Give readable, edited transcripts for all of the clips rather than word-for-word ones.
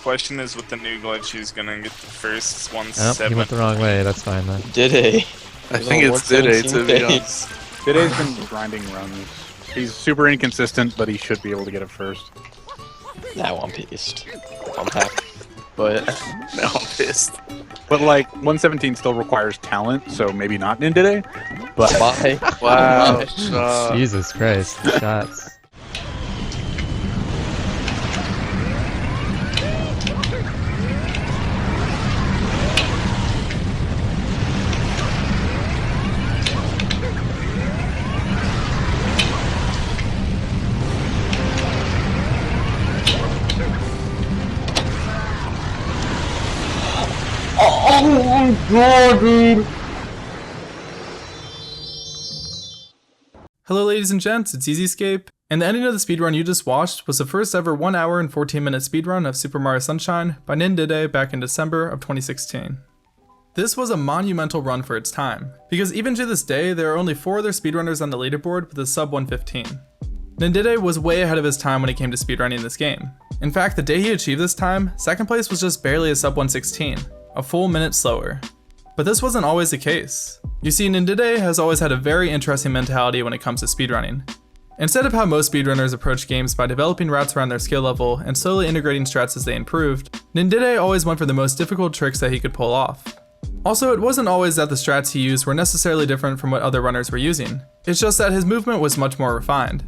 question is, with the new glitch, he's gonna get the first 1-7. Oh, he went the wrong way. That's fine then. Did he? I think it's Diddy, to be honest. Diddy's been grinding runs. He's super inconsistent, but he should be able to get it first. Now I'm pissed. I'm happy. But Now I'm pissed. But like, 117 still requires talent, so maybe not Nindidit. But bye. Wow. Jesus Christ. Shots. Oh my god, dude! Hello ladies and gents, it's EZScape, and the ending of the speedrun you just watched was the first ever 1 hour and 14 minute speedrun of Super Mario Sunshine by nindidit back in December of 2016. This was a monumental run for its time, because even to this day there are only 4 other speedrunners on the leaderboard with a sub 115. Nindidit was way ahead of his time when it came to speedrunning this game. In fact, the day he achieved this time, second place was just barely a sub 116. A full minute slower. But this wasn't always the case. You see, Nindidit has always had a very interesting mentality when it comes to speedrunning. Instead of how most speedrunners approach games by developing routes around their skill level and slowly integrating strats as they improved, Nindidit always went for the most difficult tricks that he could pull off. Also, it wasn't always that the strats he used were necessarily different from what other runners were using. It's just that his movement was much more refined.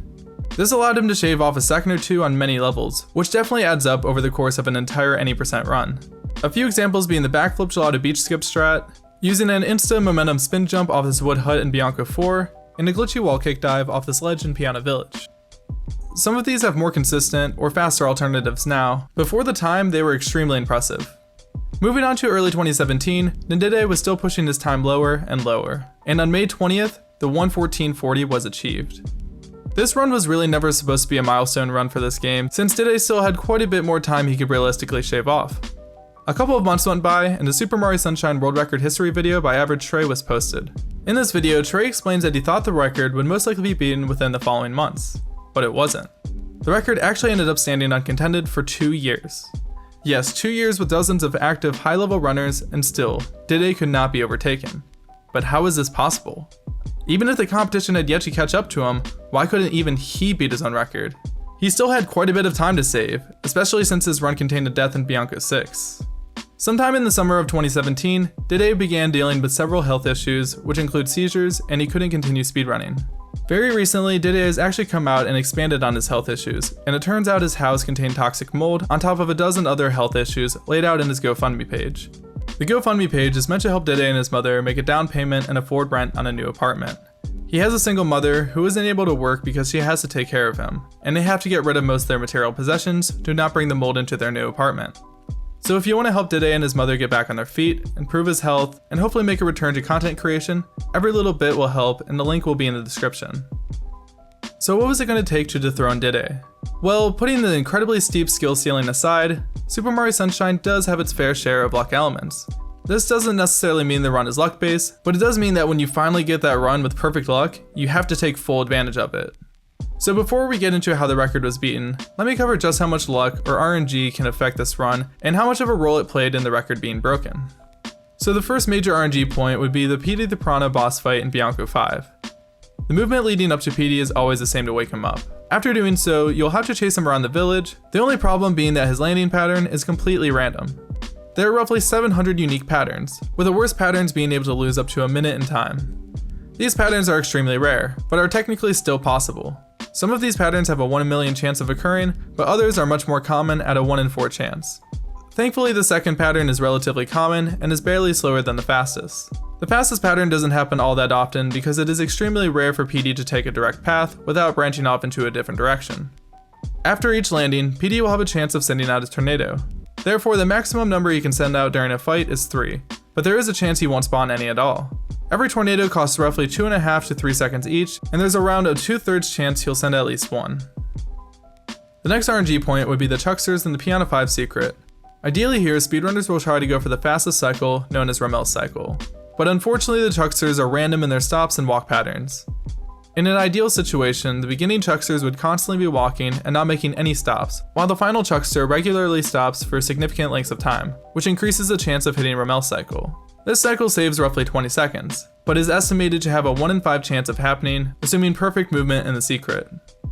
This allowed him to shave off a second or two on many levels, which definitely adds up over the course of an entire any percent run. A few examples being the backflip gelato beach skip strat, using an insta momentum spin jump off this wood hut in Bianco 4, and a glitchy wall kick dive off this ledge in Piana Village. Some of these have more consistent or faster alternatives now, but for the time they were extremely impressive. Moving on to early 2017, Nindidit was still pushing his time lower and lower, and on May 20th, the 1:14:40 was achieved. This run was really never supposed to be a milestone run for this game, since Diddy still had quite a bit more time he could realistically shave off. A couple of months went by, and a Super Mario Sunshine World Record History video by AverageTrey was posted. In this video, Trey explains that he thought the record would most likely be beaten within the following months, but it wasn't. The record actually ended up standing uncontended for 2 years. Yes, 2 years with dozens of active high-level runners, and still, Diddy could not be overtaken. But how is this possible? Even if the competition had yet to catch up to him, why couldn't even he beat his own record? He still had quite a bit of time to save, especially since his run contained a death in Bianco 6. Sometime in the summer of 2017, Diddy began dealing with several health issues, which include seizures, and he couldn't continue speedrunning. Very recently, Diddy has actually come out and expanded on his health issues, and it turns out his house contained toxic mold on top of a dozen other health issues laid out in his GoFundMe page. The GoFundMe page is meant to help Diddy and his mother make a down payment and afford rent on a new apartment. He has a single mother who isn't able to work because she has to take care of him, and they have to get rid of most of their material possessions to not bring the mold into their new apartment. So if you want to help Diddy and his mother get back on their feet, improve his health, and hopefully make a return to content creation, every little bit will help, and the link will be in the description. So what was it going to take to dethrone Diddy? Well, putting the incredibly steep skill ceiling aside, Super Mario Sunshine does have its fair share of luck elements. This doesn't necessarily mean the run is luck-based, but it does mean that when you finally get that run with perfect luck, you have to take full advantage of it. So before we get into how the record was beaten, let me cover just how much luck or RNG can affect this run and how much of a role it played in the record being broken. So the first major RNG point would be the Petey the Piranha boss fight in Bianco 5. The movement leading up to Petey is always the same to wake him up. After doing so, you'll have to chase him around the village, the only problem being that his landing pattern is completely random. There are roughly 700 unique patterns, with the worst patterns being able to lose up to a minute in time. These patterns are extremely rare, but are technically still possible. Some of these patterns have a 1 in a million chance of occurring, but others are much more common at a 1 in 4 chance. Thankfully, the second pattern is relatively common and is barely slower than the fastest. The fastest pattern doesn't happen all that often because it is extremely rare for PD to take a direct path without branching off into a different direction. After each landing, PD will have a chance of sending out his tornado. Therefore, the maximum number he can send out during a fight is 3, but there is a chance he won't spawn any at all. Every tornado costs roughly 2.5 to 3 seconds each, and there's around a 2/3 chance he'll send at least one. The next RNG point would be the Chucksters in the Piano 5 secret. Ideally here, speedrunners will try to go for the fastest cycle, known as Rammel's cycle. But unfortunately the Chucksters are random in their stops and walk patterns. In an ideal situation, the beginning chucksters would constantly be walking and not making any stops, while the final chuckster regularly stops for significant lengths of time, which increases the chance of hitting Romel's cycle. This cycle saves roughly 20 seconds, but is estimated to have a 1 in 5 chance of happening, assuming perfect movement in the secret.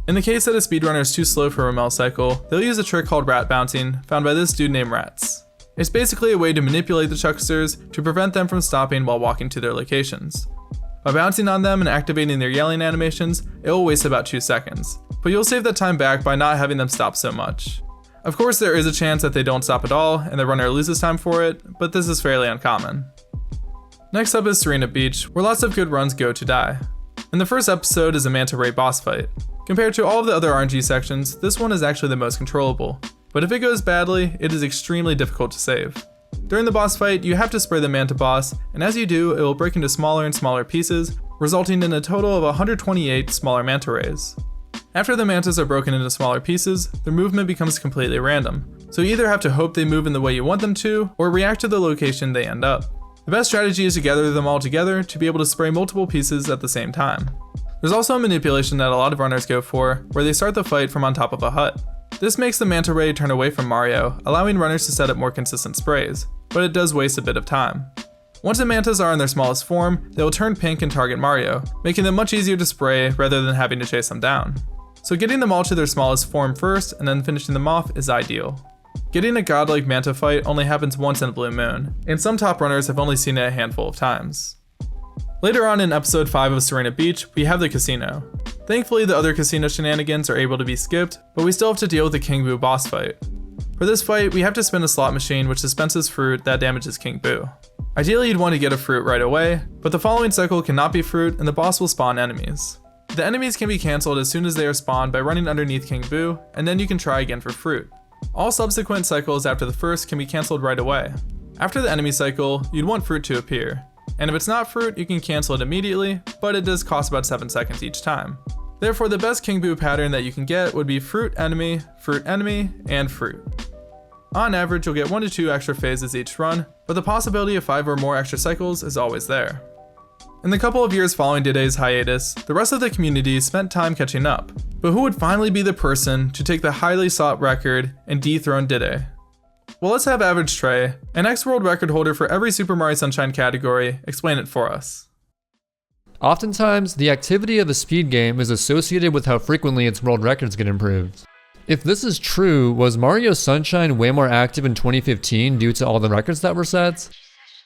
In the case that a speedrunner is too slow for Romel's cycle, they'll use a trick called rat bouncing, found by this dude named Rats. It's basically a way to manipulate the chucksters to prevent them from stopping while walking to their locations. By bouncing on them and activating their yelling animations, it will waste about 2 seconds, but you'll save that time back by not having them stop so much. Of course, there is a chance that they don't stop at all and the runner loses time for it, but this is fairly uncommon. Next up is Serena Beach, where lots of good runs go to die. In the first episode is a Manta Ray boss fight. Compared to all of the other RNG sections, this one is actually the most controllable, but if it goes badly, it is extremely difficult to save. During the boss fight, you have to spray the Manta boss, and as you do, it will break into smaller and smaller pieces, resulting in a total of 128 smaller Manta Rays. After the Mantas are broken into smaller pieces, their movement becomes completely random, so you either have to hope they move in the way you want them to, or react to the location they end up. The best strategy is to gather them all together to be able to spray multiple pieces at the same time. There's also a manipulation that a lot of runners go for, where they start the fight from on top of a hut. This makes the Manta Ray turn away from Mario, allowing runners to set up more consistent sprays, but it does waste a bit of time. Once the Mantas are in their smallest form, they will turn pink and target Mario, making them much easier to spray rather than having to chase them down. So getting them all to their smallest form first and then finishing them off is ideal. Getting a godlike Manta fight only happens once in a blue moon, and some top runners have only seen it a handful of times. Later on in episode 5 of Serena Beach, we have the casino. Thankfully, the other casino shenanigans are able to be skipped, but we still have to deal with the King Boo boss fight. For this fight, we have to spin a slot machine which dispenses fruit that damages King Boo. Ideally, you'd want to get a fruit right away, but the following cycle cannot be fruit and the boss will spawn enemies. The enemies can be cancelled as soon as they are spawned by running underneath King Boo, and then you can try again for fruit. All subsequent cycles after the first can be cancelled right away. After the enemy cycle, you'd want fruit to appear, and if it's not fruit, you can cancel it immediately, but it does cost about 7 seconds each time. Therefore, the best King Boo pattern that you can get would be fruit, enemy, and fruit. On average, you'll get 1 to 2 extra phases each run, but the possibility of 5 or more extra cycles is always there. In the couple of years following Diday's hiatus, the rest of the community spent time catching up, but who would finally be the person to take the highly sought record and dethrone Diday? Well, let's have AverageTrey, an ex-world record holder for every Super Mario Sunshine category, explain it for us. Oftentimes, the activity of a speed game is associated with how frequently its world records get improved. If this is true, was Mario Sunshine way more active in 2015 due to all the records that were set?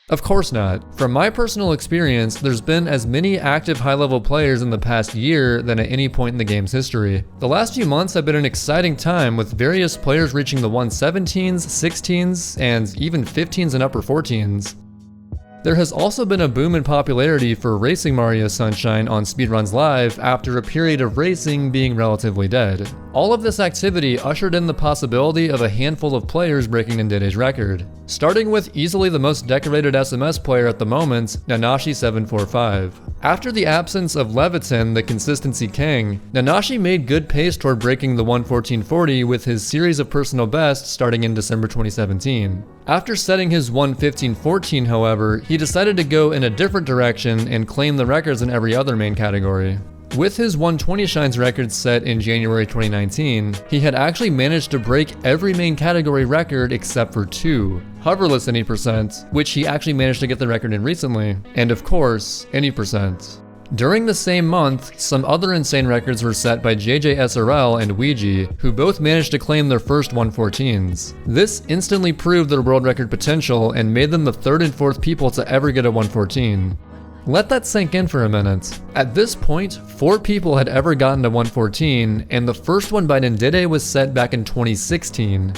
Of course not. From my personal experience, there's been as many active high-level players in the past year than at any point in the game's history. The last few months have been an exciting time with various players reaching the 117s, 16s, and even 15s and upper 14s. There has also been a boom in popularity for racing Mario Sunshine on Speedruns Live after a period of racing being relatively dead. All of this activity ushered in the possibility of a handful of players breaking Nindidit's record, starting with easily the most decorated SMS player at the moment, Nanashi745. After the absence of Leviton, the consistency king, Nanashi made good pace toward breaking the 11440 with his series of personal bests starting in December 2017. After setting his 11514, however, he decided to go in a different direction and claim the records in every other main category. With his 120 Shines record set in January 2019, he had actually managed to break every main category record except for 2. Hoverless any percent, which he actually managed to get the record in recently, and of course, any percent. During the same month, some other insane records were set by JJSRL and Ouija, who both managed to claim their first 114s. This instantly proved their world record potential and made them the 3rd and 4th people to ever get a 114. Let that sink in for a minute. At this point, 4 people had ever gotten to 114, and the first one by Nindidit was set back in 2016.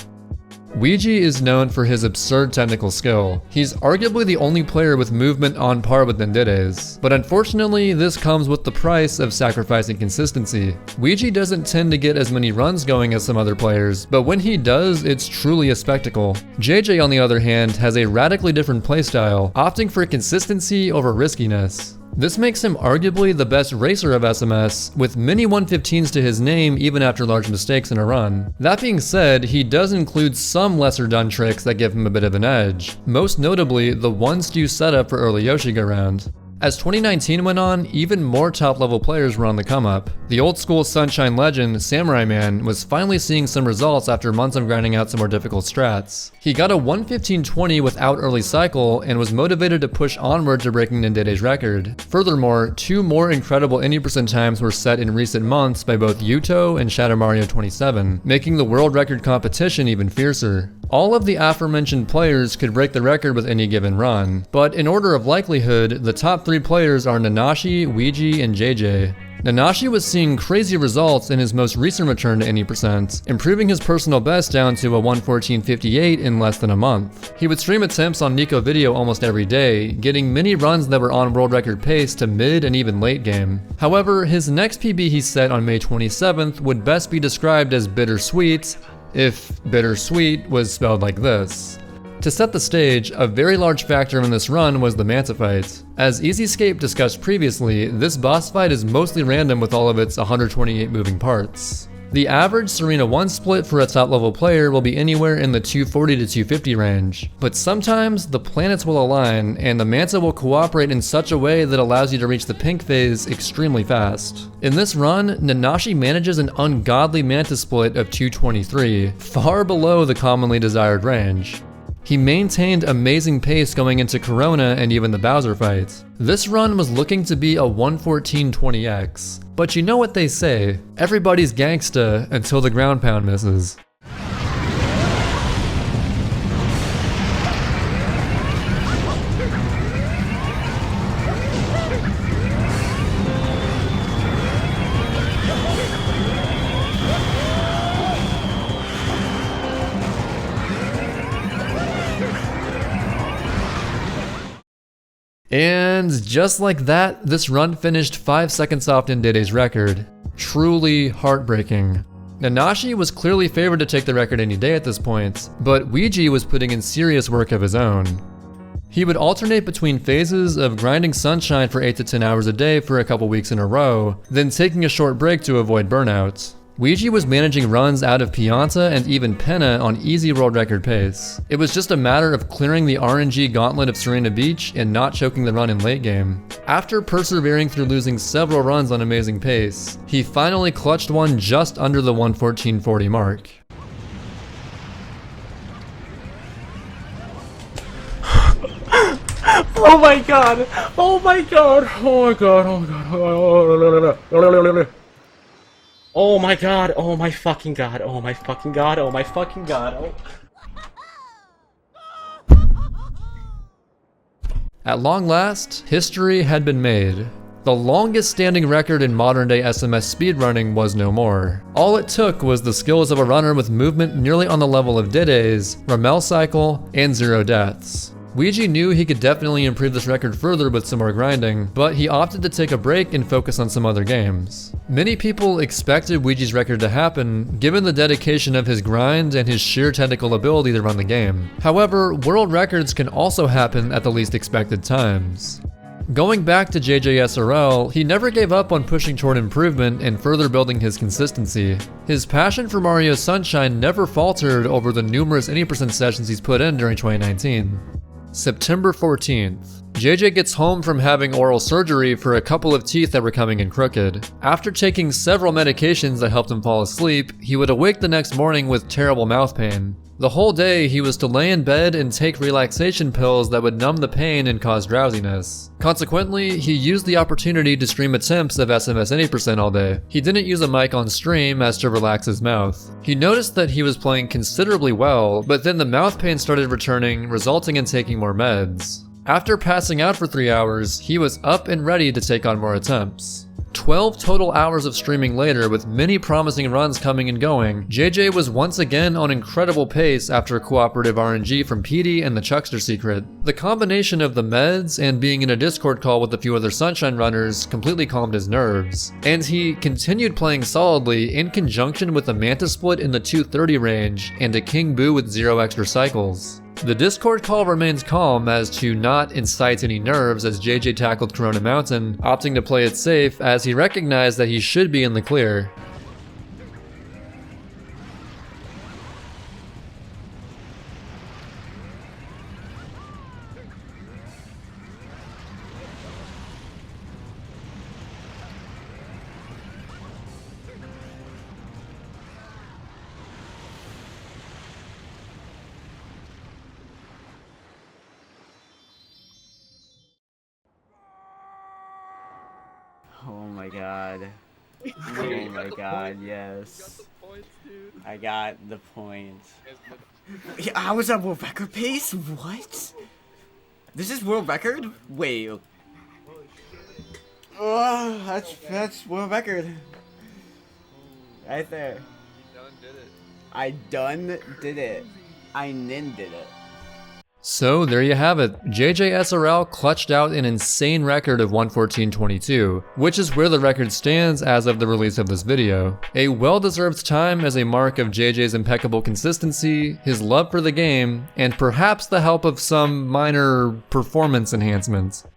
Ouija is known for his absurd technical skill. He's arguably the only player with movement on par with Nindidit's, but unfortunately this comes with the price of sacrificing consistency. Ouija doesn't tend to get as many runs going as some other players, but when he does, it's truly a spectacle. JJ on the other hand has a radically different playstyle, opting for consistency over riskiness. This makes him arguably the best racer of SMS, with many 115s to his name even after large mistakes in a run. That being said, he does include some lesser done tricks that give him a bit of an edge, most notably the 1 stew setup for early Yoshi go round. As 2019 went on, even more top-level players were on the come-up. The old-school Sunshine legend, Samurai Man, was finally seeing some results after months of grinding out some more difficult strats. He got a 1:15:20 without early cycle and was motivated to push onward to breaking Nindidi's record. Furthermore, 2 more incredible 80% times were set in recent months by both Yuto and Shadow Mario 27, making the world record competition even fiercer. All of the aforementioned players could break the record with any given run, but in order of likelihood, the top 3 players are Nanashi, Ouija, and JJ. Nanashi was seeing crazy results in his most recent return to 80%, improving his personal best down to a 1:14:58 in less than a month. He would stream attempts on Nico Video almost every day, getting many runs that were on world record pace to mid and even late game. However, his next PB he set on May 27th would best be described as bittersweet, if bittersweet was spelled like this. To set the stage, a very large factor in this run was the Manta fight. As EZScape discussed previously, this boss fight is mostly random with all of its 128 moving parts. The average Serena 1 split for a top level player will be anywhere in the 240 to 250 range, but sometimes the planets will align and the Manta will cooperate in such a way that allows you to reach the pink phase extremely fast. In this run, Nanashi manages an ungodly Manta split of 223, far below the commonly desired range. He maintained amazing pace going into Corona and even the Bowser fight. This run was looking to be a 1:14:20x, but you know what they say, everybody's gangsta until the ground pound misses. And just like that, this run finished 5 seconds off Nindidi's record. Truly heartbreaking. Nanashi was clearly favored to take the record any day at this point, but Ouija was putting in serious work of his own. He would alternate between phases of grinding Sunshine for 8 to 10 hours a day for a couple weeks in a row, then taking a short break to avoid burnout. Ouija was managing runs out of Pianta and even Penna on easy world record pace. It was just a matter of clearing the RNG gauntlet of Serena Beach and not choking the run in late game. After persevering through losing several runs on amazing pace, he finally clutched one just under the 1:14:40 mark. Oh my god! Oh my god! Oh my god! Oh my god! Oh my god! Oh my fucking god! Oh my fucking god! Oh my fucking god! Oh. At long last, history had been made. The longest standing record in modern day SMS speedrunning was no more. All it took was the skills of a runner with movement nearly on the level of Dide's, Ramel cycle, and 0 deaths. Ouija knew he could definitely improve this record further with some more grinding, but he opted to take a break and focus on some other games. Many people expected Ouija's record to happen, given the dedication of his grind and his sheer technical ability to run the game. However, world records can also happen at the least expected times. Going back to JJSRL, he never gave up on pushing toward improvement and further building his consistency. His passion for Mario Sunshine never faltered over the numerous 80% sessions he's put in during 2019. September 14th. JJ gets home from having oral surgery for a couple of teeth that were coming in crooked. After taking several medications that helped him fall asleep, he would awake the next morning with terrible mouth pain. The whole day, he was to lay in bed and take relaxation pills that would numb the pain and cause drowsiness. Consequently, he used the opportunity to stream attempts of SMS 80% all day. He didn't use a mic on stream as to relax his mouth. He noticed that he was playing considerably well, but then the mouth pain started returning, resulting in taking more meds. After passing out for 3 hours, he was up and ready to take on more attempts. 12 total hours of streaming later, with many promising runs coming and going, JJ was once again on incredible pace after cooperative RNG from Petey and the Chuckster secret. The combination of the meds and being in a Discord call with a few other Sunshine runners completely calmed his nerves, and he continued playing solidly in conjunction with a Manta split in the 230 range and a King Boo with 0 extra cycles. The Discord call remains calm as to not incite any nerves as JJ tackled Corona Mountain, opting to play it safe as he recognized that he should be in the clear. Oh my god. Oh my god, yes. I got the point. Yeah, I was at world record pace? What? This is world record? Wait. Oh, that's world record. Right there. I done did it. I nindid it. So there you have it. JJSRL clutched out an insane record of 114.22, which is where the record stands as of the release of this video. A well-deserved time as a mark of JJ's impeccable consistency, his love for the game, and perhaps the help of some minor performance enhancements.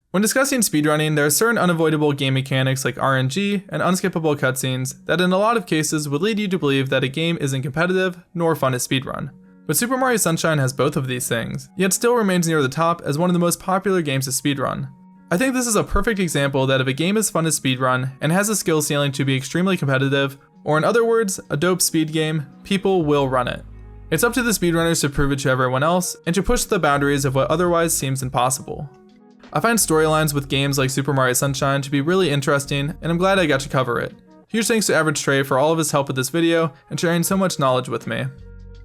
When discussing speedrunning, there are certain unavoidable game mechanics like RNG and unskippable cutscenes that in a lot of cases would lead you to believe that a game isn't competitive nor fun to speedrun. But Super Mario Sunshine has both of these things, yet still remains near the top as one of the most popular games to speedrun. I think this is a perfect example that if a game is fun to speedrun and has a skill ceiling to be extremely competitive, or in other words, a dope speed game, people will run it. It's up to the speedrunners to prove it to everyone else and to push the boundaries of what otherwise seems impossible. I find storylines with games like Super Mario Sunshine to be really interesting, and I'm glad I got to cover it. Huge thanks to AverageTrey for all of his help with this video and sharing so much knowledge with me.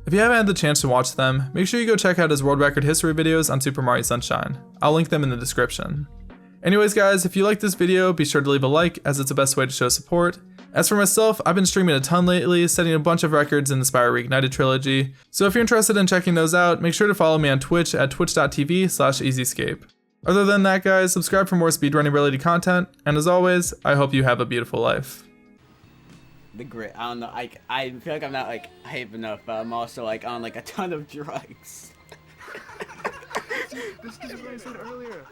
If you haven't had the chance to watch them, make sure you go check out his world record history videos on Super Mario Sunshine. I'll link them in the description. Anyways guys, if you liked this video, be sure to leave a like as it's the best way to show support. As for myself, I've been streaming a ton lately, setting a bunch of records in the Spyro Reignited trilogy, so if you're interested in checking those out, make sure to follow me on Twitch at twitch.tv/EZScape. Other than that guys, subscribe for more speedrunning related content, and as always, I hope you have a beautiful life. The grit. I don't know. I feel like I'm not like hype enough, but I'm also like on like a ton of drugs. This is what I said earlier.